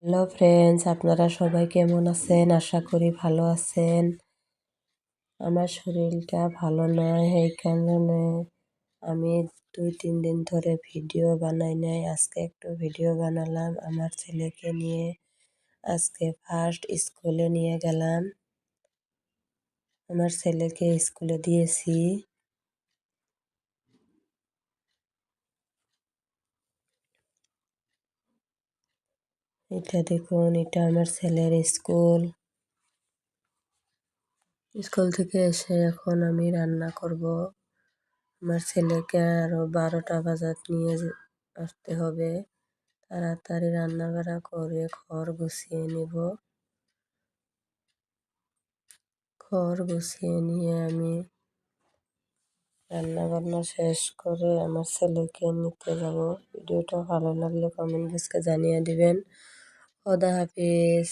Hello friends, আপনারা সবাই কেমন আছেন? আশা করি ভালো আছেন। আমার শরীরটা ভালো নয়, এই কারণে আমি 2-3 দিন ধরে ভিডিও বানাই নাই। আজকে একটু ভিডিও বানালাম আমার ছেলেকে নিয়ে। আজকে ফার্স্ট স্কুলে নিয়ে গেলাম, আমার ছেলেকে স্কুলে দিয়েছি। এটা দেখুন, এটা আমার ছেলের স্কুল। স্কুল থেকে এসে এখন আমি রান্না করব। আমার ছেলেকে আরও 12টা বাজাত নিয়ে আসতে হবে। তাড়াতাড়ি রান্নাবাড়া করে ঘর গুছিয়ে নিব। ঘর গুছিয়ে নিয়ে আমি রান্নাবান্না শেষ করে আমার ছেলেকে নিতে যাব। ভিডিওটা ভালো লাগলে কমেন্ট বক্সে জানিয়ে দিবেন। খোদা হাফিজ।